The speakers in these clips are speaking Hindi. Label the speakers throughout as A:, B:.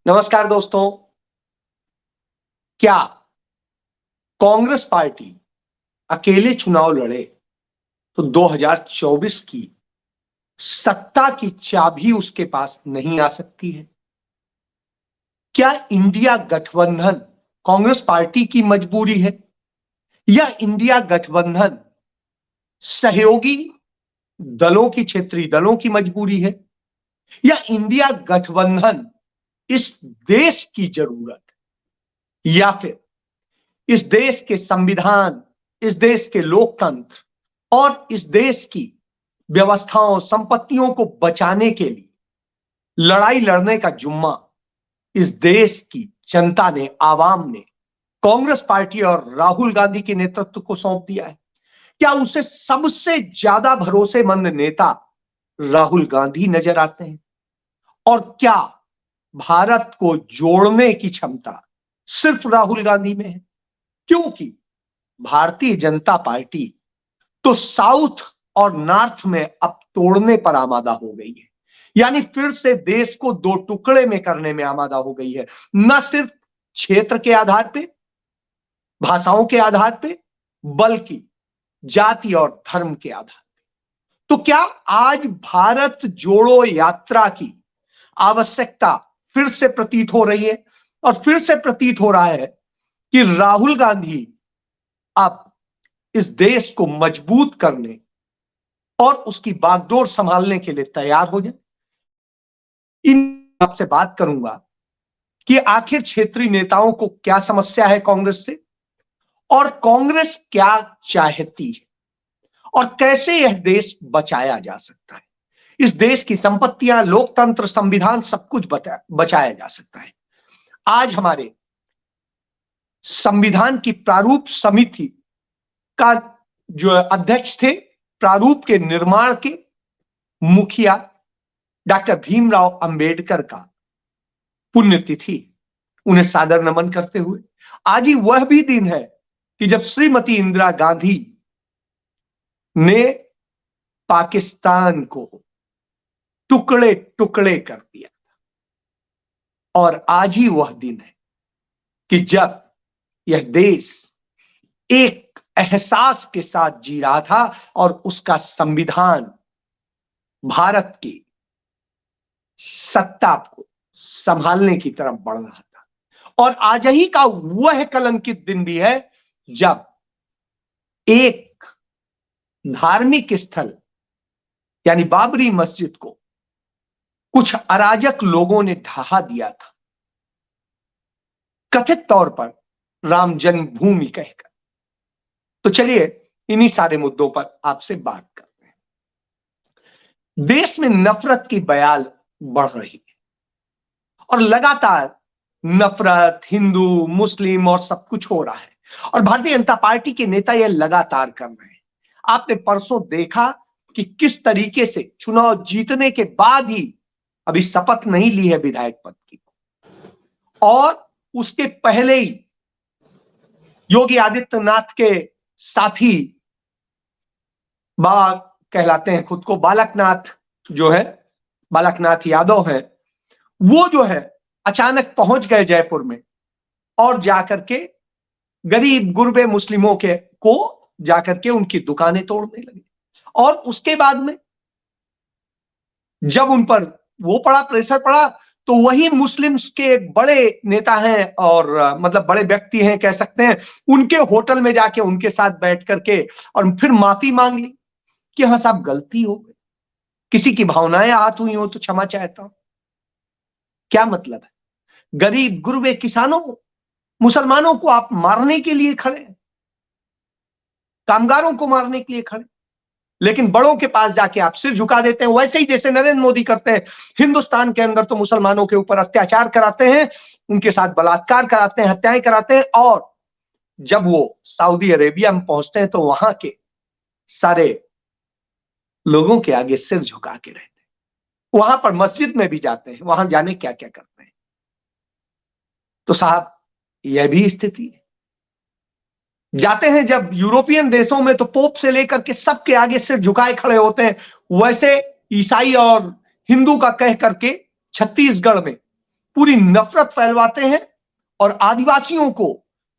A: नमस्कार दोस्तों। क्या कांग्रेस पार्टी अकेले चुनाव लड़े तो 2024 की सत्ता की चाबी उसके पास नहीं आ सकती है? क्या इंडिया गठबंधन कांग्रेस पार्टी की मजबूरी है या इंडिया गठबंधन सहयोगी दलों की क्षेत्रीय दलों की मजबूरी है या इंडिया गठबंधन इस देश की जरूरत या फिर इस देश के संविधान, इस देश के लोकतंत्र और इस देश की व्यवस्थाओं, संपत्तियों को बचाने के लिए लड़ाई लड़ने का जुम्मा इस देश की जनता ने, आवाम ने कांग्रेस पार्टी और राहुल गांधी के नेतृत्व को सौंप दिया है? क्या उसे सबसे ज्यादा भरोसेमंद नेता राहुल गांधी नजर आते हैं? और क्या भारत को जोड़ने की क्षमता सिर्फ राहुल गांधी में है? क्योंकि भारतीय जनता पार्टी तो साउथ और नॉर्थ में अब तोड़ने पर आमादा हो गई है, यानी फिर से देश को दो टुकड़े में करने में आमादा हो गई है। न सिर्फ क्षेत्र के आधार पे, भाषाओं के आधार पे, बल्कि जाति और धर्म के आधार पे। तो क्या आज भारत जोड़ो यात्रा की आवश्यकता फिर से प्रतीत हो रही है? और फिर से प्रतीत हो रहा है कि राहुल गांधी अब इस देश को मजबूत करने और उसकी बागडोर संभालने के लिए तैयार हो जाए। इन आपसे बात करूंगा कि आखिर क्षेत्रीय नेताओं को क्या समस्या है कांग्रेस से और कांग्रेस क्या चाहती है और कैसे यह देश बचाया जा सकता है। इस देश की संपत्तियां, लोकतंत्र, संविधान सब कुछ बचाया जा सकता है। आज हमारे संविधान की प्रारूप समिति का जो अध्यक्ष थे, प्रारूप के निर्माण के मुखिया डॉक्टर भीमराव अंबेडकर का पुण्यतिथि, उन्हें सादर नमन करते हुए आज ही वह भी दिन है कि जब श्रीमती इंदिरा गांधी ने पाकिस्तान को टुकड़े टुकड़े कर दिया और आज ही वह दिन है कि जब यह देश एक एहसास के साथ जी रहा था और उसका संविधान भारत की सत्ता को संभालने की तरफ बढ़ रहा था। और आज ही का वह कलंकित दिन भी है जब एक धार्मिक स्थल यानी बाबरी मस्जिद को कुछ अराजक लोगों ने ढहा दिया था, कथित तौर पर राम जन्मभूमि कहकर। तो चलिए इन्हीं सारे मुद्दों पर आपसे बात करते हैं। देश में नफरत की बयाल बढ़ रही है और लगातार नफरत हिंदू, मुस्लिम और सब कुछ हो रहा है और भारतीय जनता पार्टी के नेता यह लगातार कर रहे हैं। आपने परसों देखा कि किस तरीके से चुनाव जीतने के बाद ही अभी शपथ नहीं ली है विधायक पद की, और उसके पहले ही योगी आदित्यनाथ के साथी बाबा कहलाते हैं खुद को, बालकनाथ जो है, बालकनाथ यादव है, वो जो है अचानक पहुंच गए जयपुर में और जाकर के गरीब गुरबे मुस्लिमों के को जाकर के उनकी दुकानें तोड़ने लगे। और उसके बाद में जब उन पर वो पड़ा, प्रेशर पड़ा, तो वही मुस्लिम्स के एक बड़े नेता हैं और मतलब बड़े व्यक्ति हैं कह सकते हैं, उनके होटल में जाके उनके साथ बैठ करके और फिर माफी मांग ली कि हाँ साहब गलती हो गई, किसी की भावनाएं आहत हुई हो तो क्षमा चाहता हूं। क्या मतलब है? गरीब गुरबे किसानों, मुसलमानों को आप मारने के लिए खड़े, कामगारों को मारने के लिए खड़े, लेकिन बड़ों के पास जाके आप सिर झुका देते हैं, वैसे ही जैसे नरेंद्र मोदी करते हैं। हिंदुस्तान के अंदर तो मुसलमानों के ऊपर अत्याचार कराते हैं, उनके साथ बलात्कार कराते हैं, हत्याएं कराते हैं, और जब वो सऊदी अरेबिया में पहुंचते हैं तो वहां के सारे लोगों के आगे सिर झुका के रहते हैं। वहां पर मस्जिद में भी जाते हैं, वहां जाने क्या क्या करते हैं। तो साहब यह भी स्थिति है। जाते हैं जब यूरोपियन देशों में तो पोप से लेकर के सबके आगे सिर झुकाए खड़े होते हैं। वैसे ईसाई और हिंदू का कह करके छत्तीसगढ़ में पूरी नफरत फैलवाते हैं और आदिवासियों को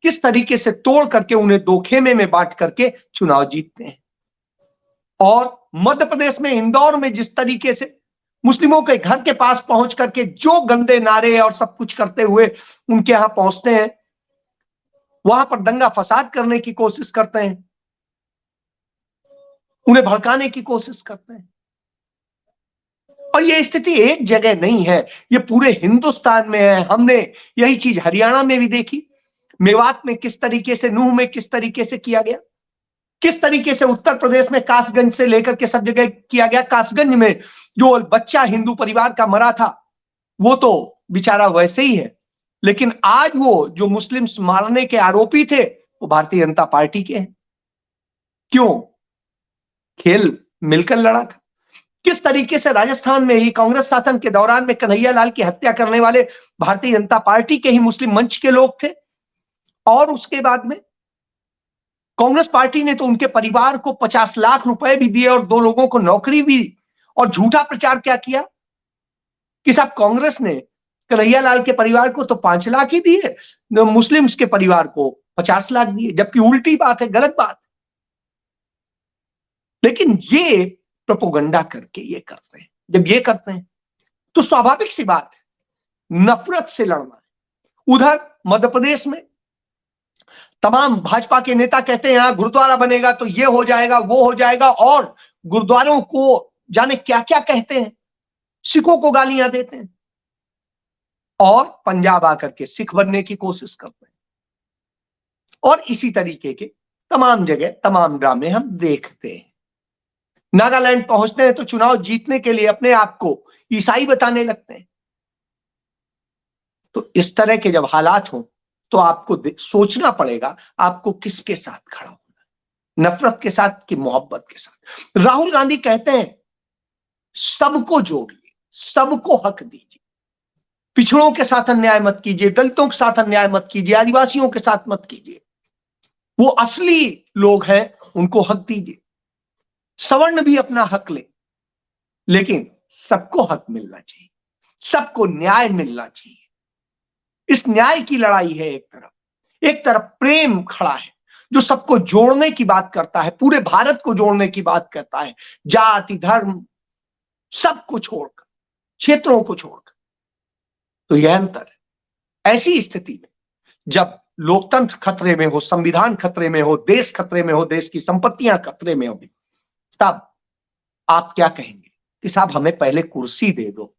A: किस तरीके से तोड़ करके उन्हें दो खेमे में बांट करके चुनाव जीतते हैं। और मध्य प्रदेश में इंदौर में जिस तरीके से मुस्लिमों के घर के पास पहुंच करके जो गंदे नारे और सब कुछ करते हुए उनके यहां पहुंचते हैं, वहां पर दंगा फसाद करने की कोशिश करते हैं, उन्हें भड़काने की कोशिश करते हैं। और यह स्थिति एक जगह नहीं है, यह पूरे हिंदुस्तान में है। हमने यही चीज हरियाणा में भी देखी, मेवात में किस तरीके से, नूह में किस तरीके से किया गया, किस तरीके से उत्तर प्रदेश में कासगंज से लेकर के सब जगह किया गया। कासगंज में जो बच्चा हिंदू परिवार का मरा था वो तो बेचारा वैसे ही है, लेकिन आज वो जो मुस्लिम्स मारने के आरोपी थे वो भारतीय जनता पार्टी के हैं। क्यों? खेल मिलकर लड़ा था। किस तरीके से राजस्थान में ही कांग्रेस शासन के दौरान में कन्हैया लाल की हत्या करने वाले भारतीय जनता पार्टी के ही मुस्लिम मंच के लोग थे, और उसके बाद में कांग्रेस पार्टी ने तो उनके परिवार को 50 लाख रुपए भी दिए और 2 लोगों को नौकरी भी, और झूठा प्रचार क्या किया कि साहब कांग्रेस ने कन्हैया लाल के परिवार को तो 5 लाख ही दिए, मुस्लिम्स के परिवार को 50 लाख दिए, जबकि उल्टी बात है, गलत बात। लेकिन ये प्रोपोगंडा करके ये करते हैं। जब ये करते हैं तो स्वाभाविक सी बात है, नफरत से लड़ना है। उधर मध्य प्रदेश में तमाम भाजपा के नेता कहते हैं यहां गुरुद्वारा बनेगा तो ये हो जाएगा, वो हो जाएगा, और गुरुद्वारों को जाने क्या क्या कहते हैं, सिखों को गालियां देते हैं, और पंजाब आकर के सिख बनने की कोशिश करते हैं। और इसी तरीके के तमाम जगह तमाम ड्रामे हम देखते हैं। नागालैंड पहुंचते हैं तो चुनाव जीतने के लिए अपने आप को ईसाई बताने लगते हैं। तो इस तरह के जब हालात हों तो आपको सोचना पड़ेगा आपको किसके साथ खड़ा होना, नफरत के साथ कि मोहब्बत के साथ। राहुल गांधी कहते हैं सबको जोड़िए, सबको हक दीजिए, पिछड़ों के साथ अन्याय मत कीजिए, दलितों के साथ अन्याय मत कीजिए, आदिवासियों के साथ मत कीजिए, वो असली लोग हैं उनको हक दीजिए। सवर्ण भी अपना हक ले, लेकिन सबको हक मिलना चाहिए, सबको न्याय मिलना चाहिए। इस न्याय की लड़ाई है। एक तरफ प्रेम खड़ा है जो सबको जोड़ने की बात करता है, पूरे भारत को जोड़ने की बात करता है, जाति धर्म सबको छोड़कर, क्षेत्रों को छोड़कर। तो यह अंतर है। ऐसी स्थिति में जब लोकतंत्र खतरे में हो, संविधान खतरे में हो, देश खतरे में हो, देश की संपत्तियां खतरे में हो, तब आप क्या कहेंगे कि साहब हमें पहले कुर्सी दे दो,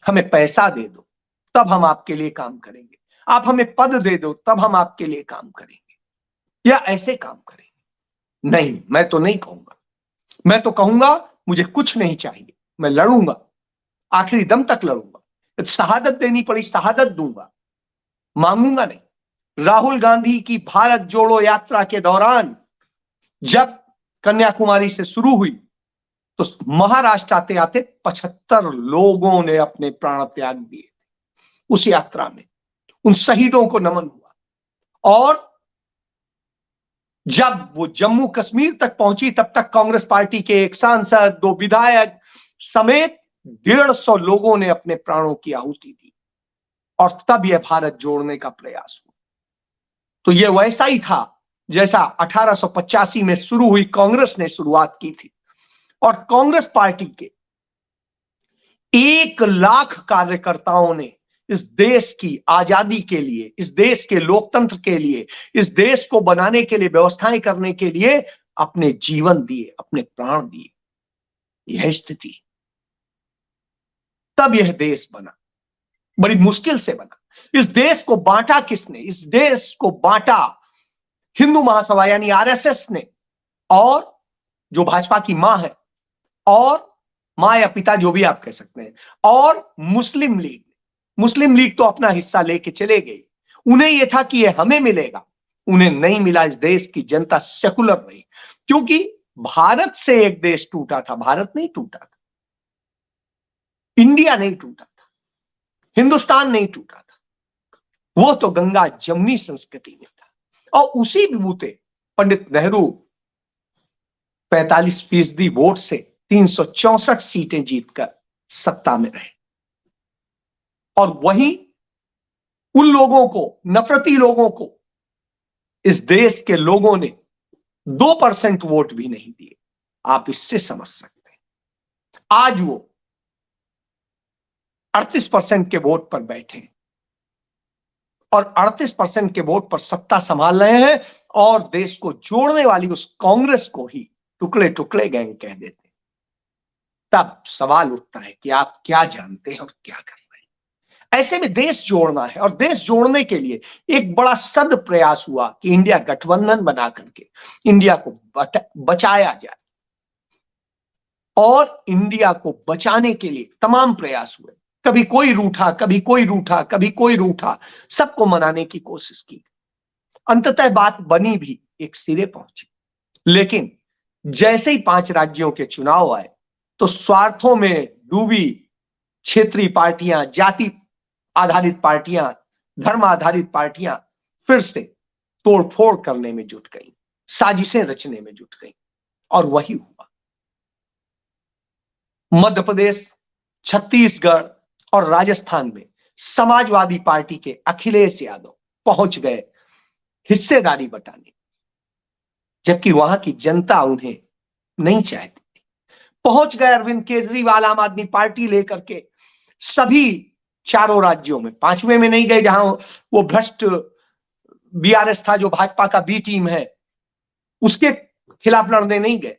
A: हमें पैसा दे दो, तब हम आपके लिए काम करेंगे, आप हमें पद दे दो तब हम आपके लिए काम करेंगे, या ऐसे काम करेंगे। नहीं, मैं तो नहीं कहूंगा। मैं तो कहूंगा मुझे कुछ नहीं चाहिए, मैं लड़ूंगा, आखिरी दम तक लड़ूंगा, शहादत देनी पड़ी शहादत दूंगा, मांगूंगा नहीं। राहुल गांधी की भारत जोड़ो यात्रा के दौरान जब कन्याकुमारी से शुरू हुई तो महाराष्ट्र आते आते 75 लोगों ने अपने प्राण त्याग दिए उस यात्रा में। उन शहीदों को नमन हुआ। और जब वो जम्मू कश्मीर तक पहुंची तब तक कांग्रेस पार्टी के एक सांसद, 2 विधायक समेत 150 लोगों ने अपने प्राणों की आहुति दी, और तब यह भारत जोड़ने का प्रयास हुआ। तो यह वैसा ही था जैसा 1885 में शुरू हुई कांग्रेस ने शुरुआत की थी, और कांग्रेस पार्टी के 1 लाख कार्यकर्ताओं ने इस देश की आजादी के लिए, इस देश के लोकतंत्र के लिए, इस देश को बनाने के लिए, व्यवस्थाएं करने के लिए अपने जीवन दिए, अपने प्राण दिए। यह स्थिति, तब यह देश बना, बड़ी मुश्किल से बना। इस देश को बांटा किसने? इस देश को बांटा हिंदू महासभा यानी आरएसएस ने, और जो भाजपा की मां है, और मां या पिता जो भी आप कह सकते हैं, और मुस्लिम लीग। मुस्लिम लीग तो अपना हिस्सा लेके चले गए, उन्हें यह था कि यह हमें मिलेगा, उन्हें नहीं मिला। इस देश की जनता सेकुलर नहीं, क्योंकि भारत से एक देश टूटा था, भारत नहीं टूटा था, इंडिया नहीं टूटा था, हिंदुस्तान नहीं टूटा था, वो तो गंगा जमुनी संस्कृति में था। और उसी बूते पंडित नेहरू 45% वोट से 364 सीटें जीतकर सत्ता में रहे, और वहीं उन लोगों को, नफरती लोगों को इस देश के लोगों ने 2% वोट भी नहीं दिए। आप इससे समझ सकते हैं आज वो 38% के वोट पर बैठे और 38% के वोट पर सत्ता संभाल रहे हैं और देश को जोड़ने वाली उस कांग्रेस को ही टुकड़े टुकड़े गैंग कह देते हैं। तब सवाल उठता है कि आप क्या जानते हैं और क्या कर रहे हैं। ऐसे में देश जोड़ना है और देश जोड़ने के लिए एक बड़ा सद प्रयास हुआ कि इंडिया गठबंधन बना करके इंडिया को बचाया जाए और इंडिया को बचाने के लिए तमाम प्रयास हुए। कभी कोई रूठा, कभी कोई रूठा, कभी कोई रूठा, सबको मनाने की कोशिश की। अंततः बात बनी भी, एक सिरे पहुंची। लेकिन जैसे ही 5 राज्यों के चुनाव आए तो स्वार्थों में डूबी क्षेत्रीय पार्टियां, जाति आधारित पार्टियां, धर्म आधारित पार्टियां फिर से तोड़फोड़ करने में जुट गई, साजिशें रचने में जुट गई और वही हुआ। मध्य प्रदेश, छत्तीसगढ़ और राजस्थान में समाजवादी पार्टी के अखिलेश यादव पहुंच गए हिस्सेदारी बटाने, जबकि वहां की जनता उन्हें नहीं चाहती थी। पहुंच गए अरविंद केजरीवाल आम आदमी पार्टी लेकर के सभी 4 राज्यों में, 5वें में नहीं गए जहां वो भ्रष्ट बीआरएस था, जो भाजपा का बी टीम है, उसके खिलाफ लड़ने नहीं गए,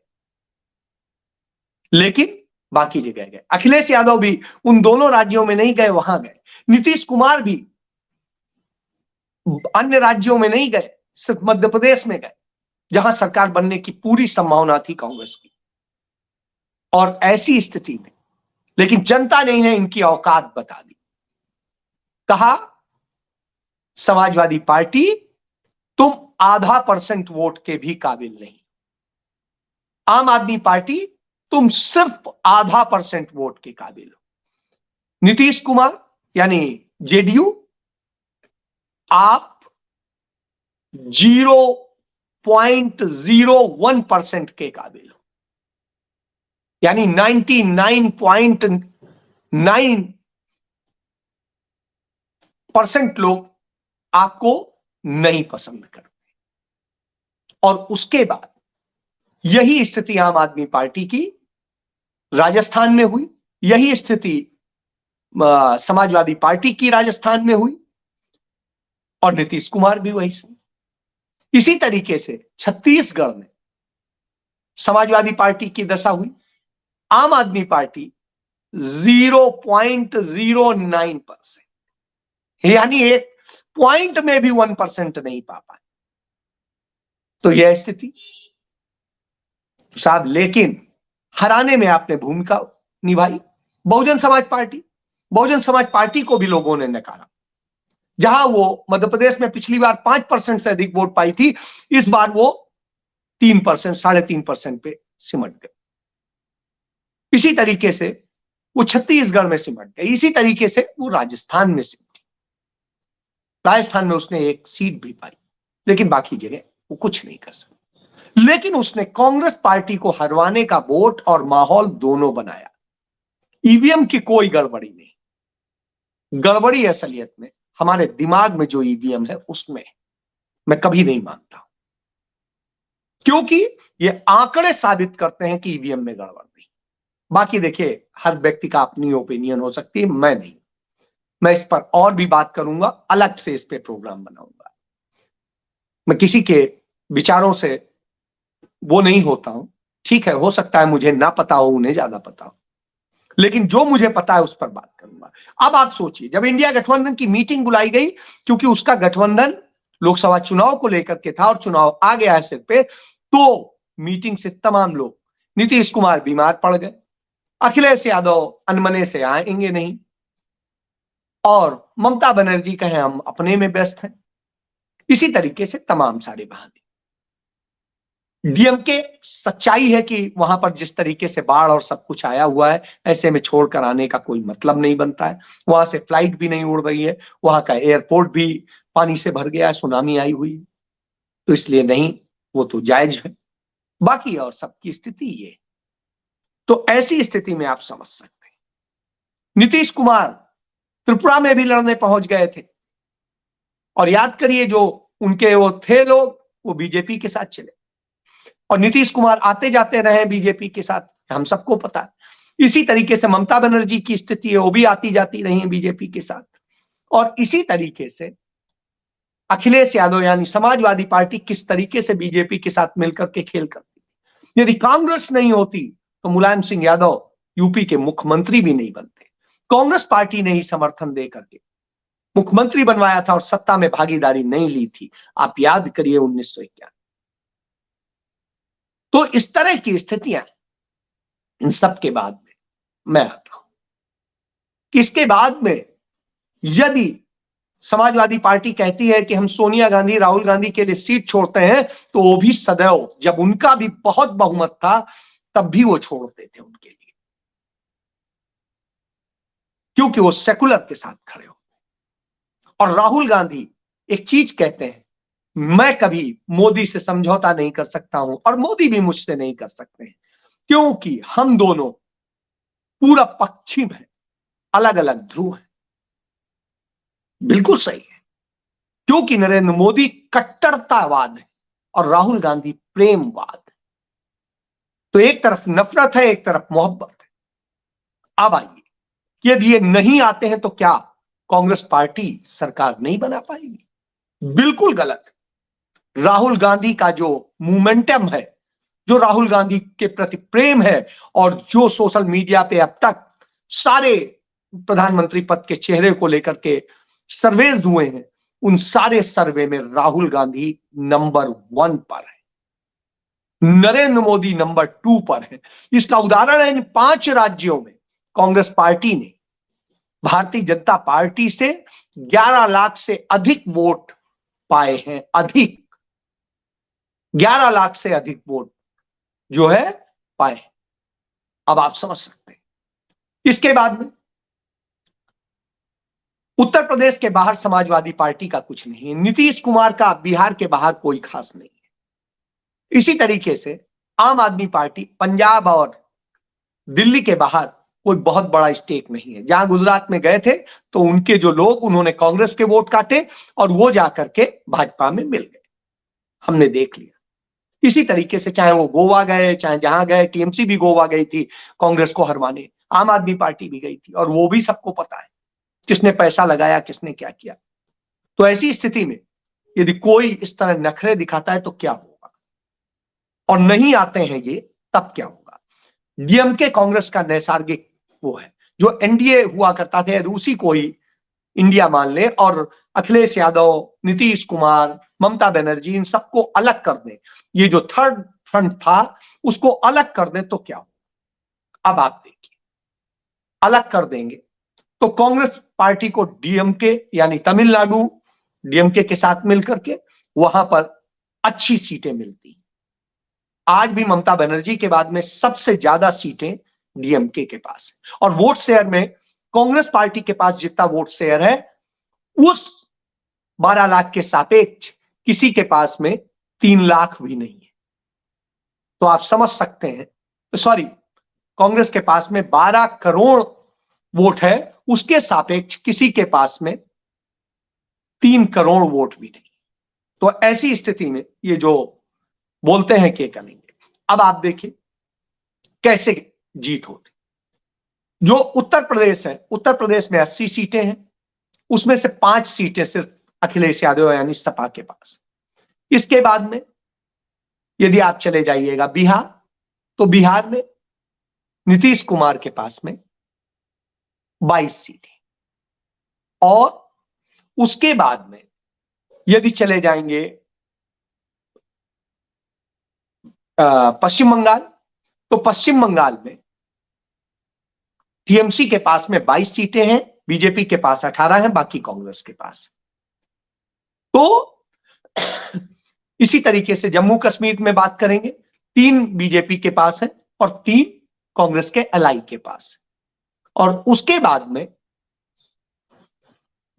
A: लेकिन बाकी जगह गए। अखिलेश यादव भी उन दोनों राज्यों में नहीं गए, वहां गए। नीतीश कुमार भी अन्य राज्यों में नहीं गए, सिर्फ मध्य प्रदेश में गए जहां सरकार बनने की पूरी संभावना थी कांग्रेस की। और ऐसी स्थिति में लेकिन जनता ने इन्हें इनकी औकात बता दी। कहा समाजवादी पार्टी तुम आधा % वोट के भी काबिल नहीं, आम आदमी पार्टी तुम सिर्फ आधा % वोट के काबिल हो, नीतीश कुमार यानी जेडीयू आप 0.01% के काबिल हो, यानी 99.9% लोग आपको नहीं पसंद करते। और उसके बाद यही स्थिति आम आदमी पार्टी की राजस्थान में हुई, यही स्थिति समाजवादी पार्टी की राजस्थान में हुई और नीतीश कुमार भी वही से। इसी तरीके से छत्तीसगढ़ में समाजवादी पार्टी की दशा हुई, आम आदमी पार्टी 0.09%, यानी एक पॉइंट में भी 1% नहीं पा पाए। तो यह स्थिति साहब, लेकिन हराने में आपने भूमिका निभाई बहुजन समाज पार्टी को भी लोगों ने नकारा। जहां वो मध्य प्रदेश में पिछली बार 5% से अधिक वोट पाई थी, इस बार वो 3%, 3.5% पे सिमट गए। इसी तरीके से वो छत्तीसगढ़ में सिमट गए, इसी तरीके से वो राजस्थान में सिमटी। राजस्थान में उसने एक सीट भी पाई, लेकिन बाकी जगह वो कुछ नहीं कर सकता। लेकिन उसने कांग्रेस पार्टी को हरवाने का वोट और माहौल दोनों बनाया। ईवीएम की कोई गड़बड़ी नहीं, गड़बड़ी असलियत में हमारे दिमाग में जो ईवीएम है उसमें, मैं कभी नहीं मानता, क्योंकि ये आंकड़े साबित करते हैं कि ईवीएम में गड़बड़ नहीं। बाकी देखिए, हर व्यक्ति का अपनी ओपिनियन हो सकती है, मैं नहीं। मैं इस पर और भी बात करूंगा, अलग से इस पे प्रोग्राम बनाऊंगा। मैं किसी के विचारों से वो नहीं होता हूं, ठीक है, हो सकता है मुझे ना पता हो, उन्हें ज्यादा पता हो, लेकिन जो मुझे पता है उस पर बात करूंगा। अब आप सोचिए, जब इंडिया गठबंधन की मीटिंग बुलाई गई, क्योंकि उसका गठबंधन लोकसभा चुनाव को लेकर के था और चुनाव आ गया है सिर पे, तो मीटिंग से तमाम लोग, नीतीश कुमार बीमार पड़ गए, अखिलेश यादव अनमने से आएंगे नहीं, और ममता बनर्जी कहे हम अपने में व्यस्त हैं। इसी तरीके से तमाम सारे बहाने। डीएमके सच्चाई है कि वहां पर जिस तरीके से बाढ़ और सब कुछ आया हुआ है, ऐसे में छोड़कर आने का कोई मतलब नहीं बनता है। वहां से फ्लाइट भी नहीं उड़ रही है, वहां का एयरपोर्ट भी पानी से भर गया है, सुनामी आई हुई है, तो इसलिए नहीं, वो तो जायज है। बाकी और सबकी स्थिति ये, तो ऐसी स्थिति में आप समझ सकते हैं नीतीश कुमार त्रिपुरा में भी लड़ने पहुंच गए थे, और याद करिए जो उनके वो थे लोग, वो बीजेपी के साथ चले, और नीतीश कुमार आते जाते रहे बीजेपी के साथ, हम सबको पता है। इसी तरीके से ममता बनर्जी की स्थिति है, वो भी आती जाती रही है बीजेपी के साथ। और इसी तरीके से अखिलेश यादव यानी समाजवादी पार्टी किस तरीके से बीजेपी के साथ मिलकर के खेल करती थी। यदि कांग्रेस नहीं होती तो मुलायम सिंह यादव यूपी के मुख्यमंत्री भी नहीं बनते। कांग्रेस पार्टी ने ही समर्थन दे करके मुख्यमंत्री बनवाया था और सत्ता में भागीदारी नहीं ली थी। आप याद करिए 1991। तो इस तरह की स्थितियां, इन सब के बाद में मैं आता हूं कि इसके बाद में यदि समाजवादी पार्टी कहती है कि हम सोनिया गांधी राहुल गांधी के लिए सीट छोड़ते हैं, तो वो भी सदैव, जब उनका भी बहुत बहुमत था तब भी वो छोड़ते थे उनके लिए, क्योंकि वो सेकुलर के साथ खड़े हो। और राहुल गांधी एक चीज कहते हैं, मैं कभी मोदी से समझौता नहीं कर सकता हूं और मोदी भी मुझसे नहीं कर सकते हैं, क्योंकि हम दोनों पूरा पश्चिम है, अलग अलग ध्रुव है। बिल्कुल सही है, क्योंकि नरेंद्र मोदी कट्टरतावाद है और राहुल गांधी प्रेमवाद। तो एक तरफ नफरत है, एक तरफ मोहब्बत है। अब आइए, यदि ये नहीं आते हैं तो क्या कांग्रेस पार्टी सरकार नहीं बना पाएगी? बिल्कुल गलत। राहुल गांधी का जो मोमेंटम है, जो राहुल गांधी के प्रति प्रेम है, और जो सोशल मीडिया पे अब तक सारे प्रधानमंत्री पद के चेहरे को लेकर के सर्वेज हुए हैं, उन सारे सर्वे में राहुल गांधी नंबर 1 पर है, नरेंद्र मोदी नंबर 2 पर है। इसका उदाहरण है, इन 5 राज्यों में कांग्रेस पार्टी ने भारतीय जनता पार्टी से 11 लाख से अधिक वोट पाए हैं। अधिक 11 लाख से अधिक वोट जो है पाए। अब आप समझ सकते हैं। इसके बाद में उत्तर प्रदेश के बाहर समाजवादी पार्टी का कुछ नहीं है, नीतीश कुमार का बिहार के बाहर कोई खास नहीं है। इसी तरीके से आम आदमी पार्टी पंजाब और दिल्ली के बाहर कोई बहुत बड़ा स्टेक नहीं है। जहां गुजरात में गए थे तो उनके जो लोग, उन्होंने कांग्रेस के वोट काटे और वो जाकर के भाजपा में मिल गए, हमने देख लिया। इसी तरीके से चाहे वो गोवा गए, चाहे जहां गए, टीएमसी भी गोवा गई थी कांग्रेस को हरवाने, आम आदमी पार्टी भी गई थी, और वो भी सबको पता है किसने पैसा लगाया, किसने क्या किया। तो ऐसी स्थिति में यदि कोई इस तरह नखरे दिखाता है तो क्या होगा, और नहीं आते हैं ये, तब क्या होगा। डीएमके कांग्रेस का नैसर्गिक वो है, जो एनडीए हुआ करता था, उसी को ही इंडिया मान ले, और अखिलेश यादव, नीतीश कुमार, ममता बनर्जी, इन सबको अलग कर दें, ये जो थर्ड फ्रंट था उसको अलग कर दें तो क्या हो। अब आप देखिए, अलग कर देंगे तो कांग्रेस पार्टी को डीएमके यानी तमिलनाडु डीएमके के साथ मिलकर के वहां पर अच्छी सीटें मिलती। आज भी ममता बनर्जी के बाद में सबसे ज्यादा सीटें डीएमके के पास है, और वोट शेयर में कांग्रेस पार्टी के पास जितना वोट शेयर है, उस 12 लाख के सापेक्ष किसी के पास में 3 लाख भी नहीं है। तो आप समझ सकते हैं, सॉरी, कांग्रेस के पास में 12 करोड़ वोट है, उसके सापेक्ष किसी के पास में 3 करोड़ वोट भी नहीं। तो ऐसी स्थिति में ये जो बोलते हैं कि करेंगे, अब आप देखिए कैसे जीत होती। जो उत्तर प्रदेश है, उत्तर प्रदेश में 80 सीटें हैं, उसमें से 5 सीटें सिर्फ अखिलेश यादव यानी सपा के पास। इसके बाद में यदि आप चले जाइएगा बिहार, तो बिहार में नीतीश कुमार के पास में 22 सीटें, और उसके बाद में यदि चले जाएंगे पश्चिम बंगाल, तो पश्चिम बंगाल में टीएमसी के पास में 22 सीटें हैं, बीजेपी के पास 18 हैं, बाकी कांग्रेस के पास। तो इसी तरीके से जम्मू कश्मीर में बात करेंगे, 3 बीजेपी के पास है और 3 कांग्रेस के एलआई के पास। और उसके बाद में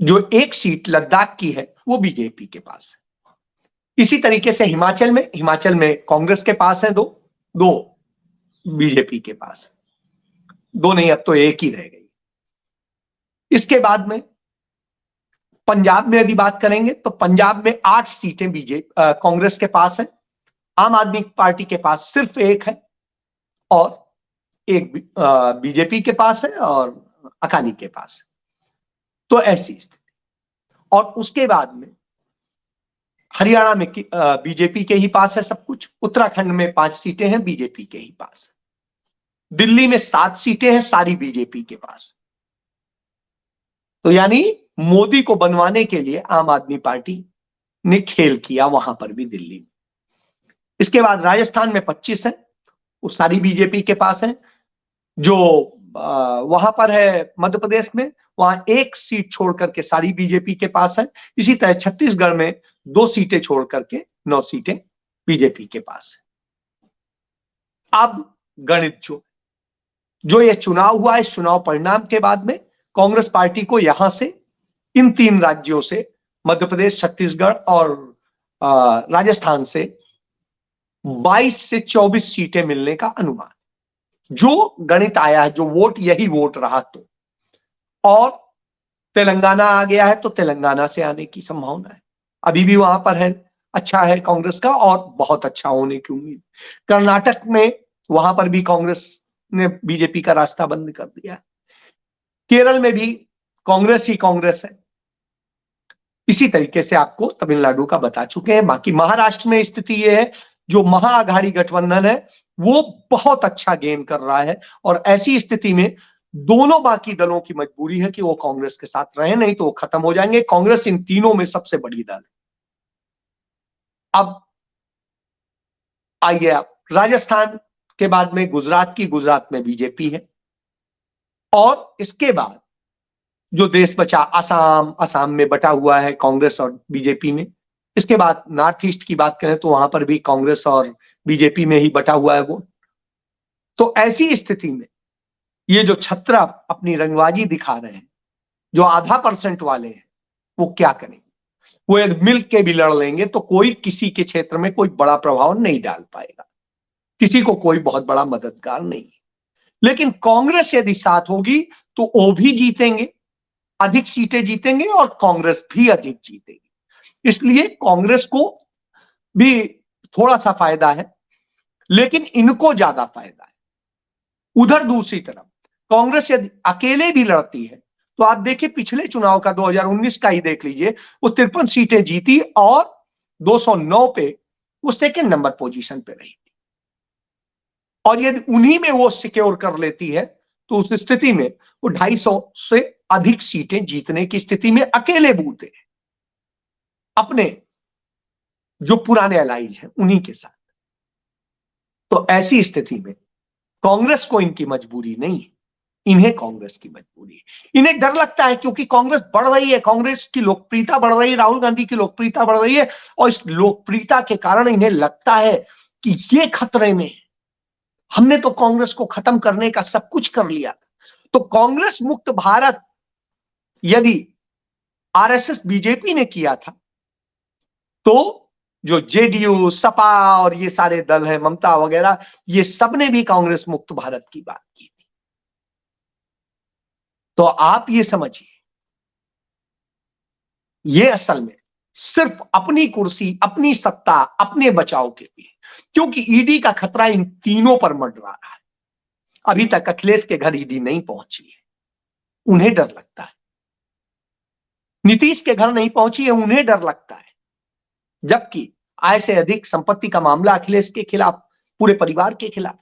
A: जो 1 सीट लद्दाख की है वो बीजेपी के पास है। इसी तरीके से हिमाचल में कांग्रेस के पास है 2 बीजेपी के पास, 2 नहीं, अब तो 1 ही रह गई। इसके बाद में पंजाब में यदि बात करेंगे तो पंजाब में 8 सीटें कांग्रेस के पास है, आम आदमी पार्टी के पास सिर्फ 1 है और एक बीजेपी के पास है और अकाली के पास। तो ऐसी स्थिति। और उसके बाद में हरियाणा में बीजेपी के ही पास है सब कुछ, उत्तराखंड में 5 सीटें हैं बीजेपी के ही पास, दिल्ली में 7 सीटें हैं सारी बीजेपी के पास। तो यानी मोदी को बनवाने के लिए आम आदमी पार्टी ने खेल किया वहां पर भी, दिल्ली में। इसके बाद राजस्थान में 25 है, वो सारी बीजेपी के पास है। जो वहां पर है मध्य प्रदेश में, वहां 1 सीट छोड़ करके सारी बीजेपी के पास है। इसी तरह छत्तीसगढ़ में 2 सीटें छोड़ करके 9 सीटें बीजेपी के पास है। अब गणित जो ये चुनाव हुआ, इस चुनाव परिणाम के बाद में कांग्रेस पार्टी को यहां से, इन 3 राज्यों से, मध्य प्रदेश, छत्तीसगढ़ और राजस्थान से 22 से 24 सीटें मिलने का अनुमान, जो गणित आया है, जो वोट यही वोट रहा तो। और तेलंगाना आ गया है तो तेलंगाना से आने की संभावना है, अभी भी वहां पर है, अच्छा है कांग्रेस का और बहुत अच्छा होने की उम्मीद। कर्नाटक में वहां पर भी कांग्रेस ने बीजेपी का रास्ता बंद कर दिया। केरल में भी कांग्रेस ही कांग्रेस है। इसी तरीके से आपको तमिलनाडु का बता चुके हैं। बाकी महाराष्ट्र में स्थिति यह है, जो महाआघाड़ी गठबंधन है वो बहुत अच्छा गेन कर रहा है और ऐसी स्थिति में दोनों बाकी दलों की मजबूरी है कि वो कांग्रेस के साथ रहें, नहीं तो वो खत्म हो जाएंगे। कांग्रेस इन तीनों में सबसे बड़ी दल है। अब आइए आप राजस्थान के बाद में गुजरात में बीजेपी है और इसके बाद जो देश बचा असम में बटा हुआ है कांग्रेस और बीजेपी में। इसके बाद नॉर्थ ईस्ट की बात करें तो वहां पर भी कांग्रेस और बीजेपी में ही बटा हुआ है वो। तो ऐसी स्थिति में ये जो छत्रा अपनी रंगबाजी दिखा रहे हैं, जो आधा % वाले हैं, वो क्या करेंगे? वो यदि मिल के भी लड़ लेंगे तो कोई किसी के क्षेत्र में कोई बड़ा प्रभाव नहीं डाल पाएगा, किसी को कोई बहुत बड़ा मददगार नहीं है। लेकिन कांग्रेस यदि साथ होगी तो वो भी जीतेंगे, अधिक सीटें जीतेंगे और कांग्रेस भी अधिक जीतेगी। इसलिए कांग्रेस को भी थोड़ा सा फायदा है, लेकिन इनको ज्यादा फायदा है। उधर दूसरी तरफ कांग्रेस यदि अकेले भी लड़ती है तो आप देखिए पिछले चुनाव का 2019 का ही देख लीजिए, वो 53 सीटें जीती और 209 पे वो सेकंड नंबर पोजीशन पे रही थी। और यदि उन्हीं में वो सिक्योर कर लेती है तो उस स्थिति में वो 250 से अधिक सीटें जीतने की स्थिति में अकेले बूते हैं अपने जो पुराने अलाइज हैं उन्हीं के साथ। तो ऐसी स्थिति में कांग्रेस को इनकी मजबूरी नहीं है, इन्हें कांग्रेस की मजबूरी है। इन्हें डर लगता है क्योंकि कांग्रेस बढ़ रही है, कांग्रेस की लोकप्रियता बढ़ रही है, राहुल गांधी की लोकप्रियता बढ़ रही है और इस लोकप्रियता के कारण इन्हें लगता है कि ये खतरे में है। हमने तो कांग्रेस को खत्म करने का सब कुछ कर लिया। तो कांग्रेस मुक्त भारत यदि आरएसएस बीजेपी ने किया था तो जो जेडीयू, सपा और ये सारे दल हैं, ममता वगैरह, ये सब ने भी कांग्रेस मुक्त भारत की बात की थी। तो आप ये समझिए, ये असल में सिर्फ अपनी कुर्सी, अपनी सत्ता, अपने बचाव के लिए, क्योंकि ईडी का खतरा इन तीनों पर मंडरा रहा है। अभी तक अखिलेश के घर ईडी नहीं पहुंची है, उन्हें डर लगता है। नीतीश के घर नहीं पहुंची है, उन्हें डर लगता है। जबकि आय से अधिक संपत्ति का मामला अखिलेश के खिलाफ, पूरे परिवार के खिलाफ,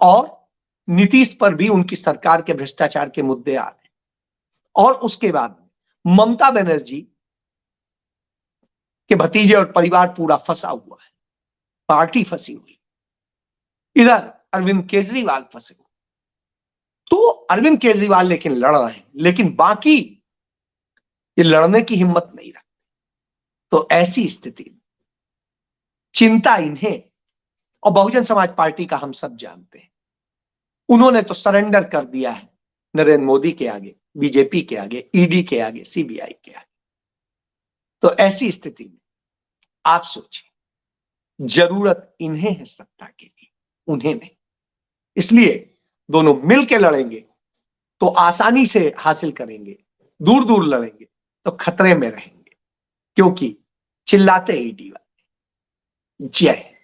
A: और नीतीश पर भी उनकी सरकार के भ्रष्टाचार के मुद्दे आ रहे। और उसके बाद ममता बनर्जी के भतीजे और परिवार पूरा फंसा हुआ है, पार्टी फंसी हुई, इधर अरविंद केजरीवाल फंसे हुए। तो अरविंद केजरीवाल लेकिन लड़ रहे हैं, लेकिन बाकी ये लड़ने की हिम्मत नहीं रखते। तो ऐसी स्थिति में चिंता इन्हें, और बहुजन समाज पार्टी का हम सब जानते हैं, उन्होंने तो सरेंडर कर दिया है नरेंद्र मोदी के आगे, बीजेपी के आगे, ईडी के आगे, सीबीआई के आगे। तो ऐसी स्थिति में आप सोचिए, जरूरत इन्हें है सत्ता के लिए, उन्हें नहीं। इसलिए दोनों मिलकर लड़ेंगे तो आसानी से हासिल करेंगे, दूर दूर लड़ेंगे तो खतरे में रहेंगे, क्योंकि चिल्लाते ईडी वाले। जय हिंद।